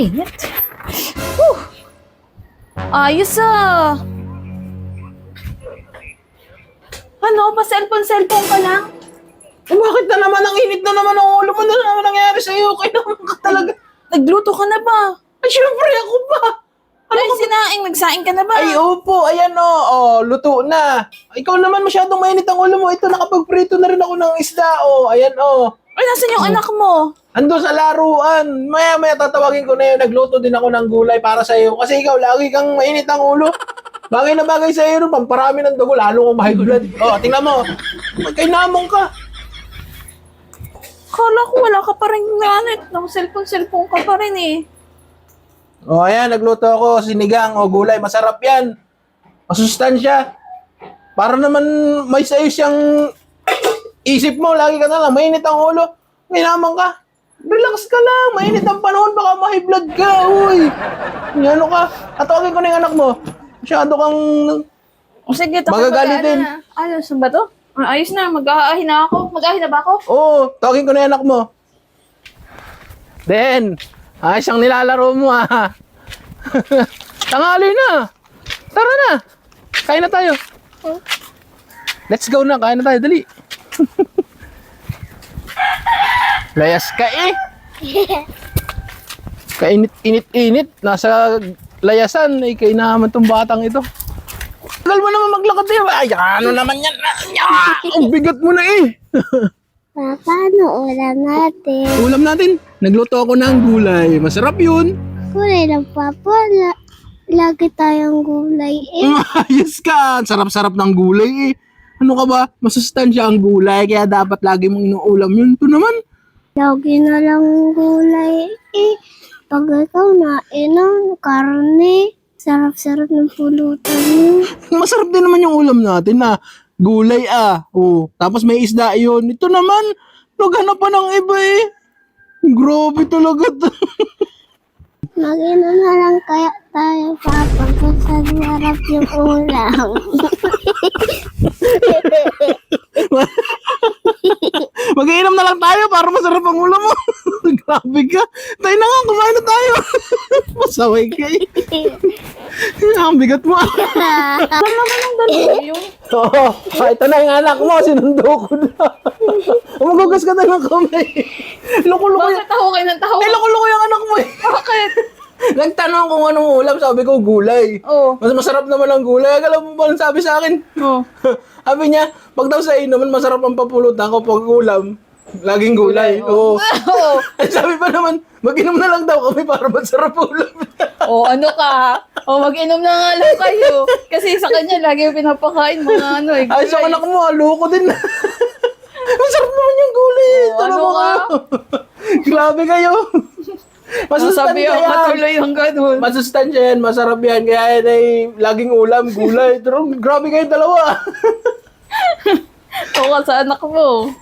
Init. Whew. Ayos ah. Ano, pa-cellphone ka lang? Bakit na naman ang init na naman ang ulo mo? Ano naman nangyari sa'yo? Kaya naman ka talaga. Nagluto ka na ba? Ay, syempre ako ba? Ay, nagsaing ka na ba? Ay, opo. Ayan luto na. Ikaw naman masyadong mainit ang ulo mo. Ito, nakapagprito na rin ako ng isda, Ayan, Ay, nasan yung anak mo? Ando sa laruan. Maya-maya tatawagin ko na yun. Nagluto din ako ng gulay para sa'yo. Kasi ikaw, lagi kang mainit ang ulo. Bagay na bagay sa'yo nun. Pamparami ng dugo. Lalo kong high blood. Tingnan mo. Magkainamong ka. Kala ko wala ka pa rin nanit. Cellphone ka pa rin eh. Ayan. Nagluto ako. Sinigang gulay. Masarap yan. Masustansya. Para naman may sayos yung isip mo. Lagi ka na lang. Mainit ang ulo. Kainamong ka. Relax ka lang. Mainit ang panahon. Baka ma-high blood ka. Uy. Ano ka? Tatawagin ko na yung anak mo. Masyado kang... O sige, magagalit din. Ayos ba to? Ayos na, mag-aahin na ako. Mag-aahin na ba ako? Oo, tawagin ko na yung anak mo. Den, ayos ang nilalaro mo Tanghali na. Tara na. Kain na tayo. Let's go na, kain na tayo. Dali. Layas ka Kainit-init. Nasa layasan. Kaya naman tong batang ito. Tagal mo naman maglakad eh. Ay, ano naman yan? Ang bigat mo na Papa, ano ulam natin? Ulam natin. Nagluto ako ng gulay. Masarap yun. Kulay ng papa, lagi tayong gulay Ayos ka. Sarap-sarap ng gulay Ano ka ba? Masustansya ang gulay. Kaya dapat lagi mong inuulam yun. Ito naman. Lagi na lang gulay Pag ikaw nainom, karne, sarap-sarap ng pulutan mo. Masarap din naman yung ulam natin na gulay Tapos may isda yun. Ito naman, naghanap pa ng iba Grabe talaga. Mag-inom na lang kaya tayo, Papa, kung sarap yung ulam. Mag-iinom na lang tayo para masarap ang ulam mo. Grabe ka. Tayo na nga, kumain na tayo. Masaway ka Ang bigat mo Ano naman ang dalawa yun? Oo. Ito na yung anak mo. Sinundo ko na. Magugas ka tayo ng kamay. Loko-loko Bakit taho kayo ng taho? loko-loko yung anak mo Bakit? Nagtanong kung anong ulam. Sabi ko, gulay. Oo. Mas masarap naman ang gulay. Alam mo ba ang sabi sa akin? Oo. Sabi niya, pag daw sa inuman, masarap ang papulutan ko pag ulam. Laging gulay. Oo. Sabi pa naman, mag-inom na lang daw kami para masarap ulam. Ano ka? Mag-inom na nga lang kayo. Kasi sa kanya, lagi yung pinapakain mga Ay, sa anak mo, loko din. Masarap naman yung gulay. Ano ka? Grabe kayo. Sabi Masustansya yung yan. katuloy yung ganun. Masustansya yan, masarap yan. Kaya yan ay laging ulam, gulay. Pero grabe kayo dalawa. Oo ka sa anak mo.